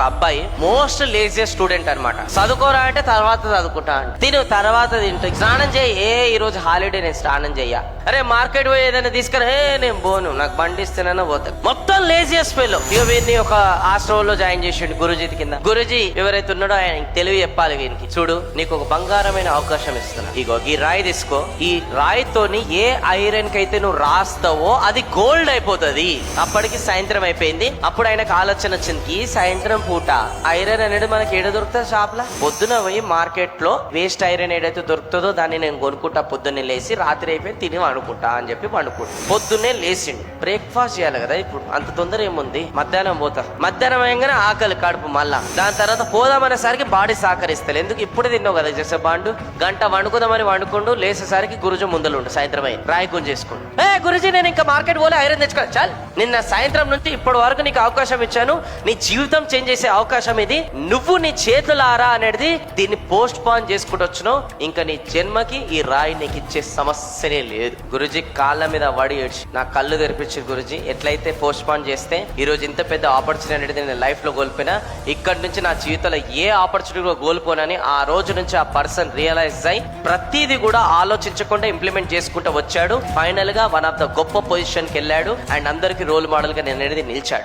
అబ్బాయి most laziest student అన్నమాట. చదువుకోరా అంటే తర్వాత చదువుకుంటా అంటే తిను తర్వాత తింటూ స్నానం చేయి. ఈ రోజు హాలిడే నేను స్నానం చెయ్యా. అరే మార్కెట్ పోయి ఏదైనా తీసుకురా. నేను పోను, నాకు బండి ఇస్తేనైనా పోతా. మొత్తం లేజియస్ట్ ఫెలో. ఇక వీరిని ఒక హాస్టల్లో జాయిన్ చేసిండు గురుజీ కింద. గురుజీ ఎవరైతే ఉన్నాడో ఆయన తెలివి చెప్పాలి వీనికి. చూడు, నీకు ఒక బంగారమైన అవకాశం ఇస్తున్నా. ఇగో ఈ రాయి తీసుకో. ఈ రాయితోని ఏ ఐరన్ కి అయితే నువ్వు రాస్తావో అది గోల్డ్ అయిపోతుంది. అప్పటికి సాయంత్రం అయిపోయింది. అప్పుడు ఆయనకు ఆలోచన వచ్చింది, ఈ సాయంత్రం పూట ఐరన్ అనేది మనకి ఏడ దొరుకుతుంది షాప్ లా. పొద్దున పోయి మార్కెట్ లో వేస్ట్ ఐరన్ ఏదైతే దొరుకుతుందో దాన్ని నేను కొనుక్కుంటా. పొద్దున్నే లేచి రాత్రి అయిపోయి తిని వండుకుంటా అని చెప్పి వండుకుంటా. పొద్దున్నే లేచిండు. బ్రేక్ఫాస్ట్ చేయాలి కదా, ఇప్పుడు అంత తొందర ఏముంది. మధ్యాహ్నం పోతా. మధ్యాహ్నం అయ్యంగానే ఆకలి కడుపు మళ్ళా. దాని తర్వాత పోదామనేసరికి బాడీ సహకరిస్తలేదు. ఎందుకు ఇప్పుడు తిన్నావు కదా చేసే బాండు. గంట వండుకుందామని వండుకుంటూ లేచేసరికి గురుజు ముందలుండు. సాయంత్రం అయింది. రాయి గుంజ చేసుకుంటు. గురుజీ నేను ఇంకా మార్కెట్ పోలే, ఐరన్ తెచ్చుకోవాలి. చాలు, నిన్న సాయంత్రం నుంచి ఇప్పటి వరకు నీకు అవకాశం ఇచ్చాను. నీ జీవితం చేంజ్ చేసే అవకాశం ఇది. నువ్వు నీ చేతులారా అనేది దీన్ని పోస్ట్ పోన్ చేసుకుంటూ వచ్చినావు. ఇంకా నీ జన్మకి ఈ రాయి నీకు ఇచ్చే సమస్యనే లేదు. గురుజీ కాళ్ళ మీద వడి ఏడ్చి నా కళ్ళు తెరిపించారు. గురుజీ ఎట్లయితే పోస్ట్ పోన్ చేస్తే ఈ రోజు ఇంత పెద్ద ఆపర్చునిటీ అనేది నేను లైఫ్ లో కోల్పోయినా, ఇక్కడ నుంచి నా జీవితంలో ఏ ఆపర్చునిటీ కోల్పోనని ఆ రోజు నుంచి ఆ పర్సన్ రియలైజ్ అయి ప్రతిదీ కూడా ఆలోచించకుండా ఇంప్లిమెంట్ చేసుకుంటూ వచ్చాడు. ఫైనల్ గా వన్ ఆఫ్ ద గొప్ప పొజిషన్ కి వెళ్ళాడు. అండ్ అందరికి రోల్ మోడల్ గా నేను అనేది నిలిచాడు.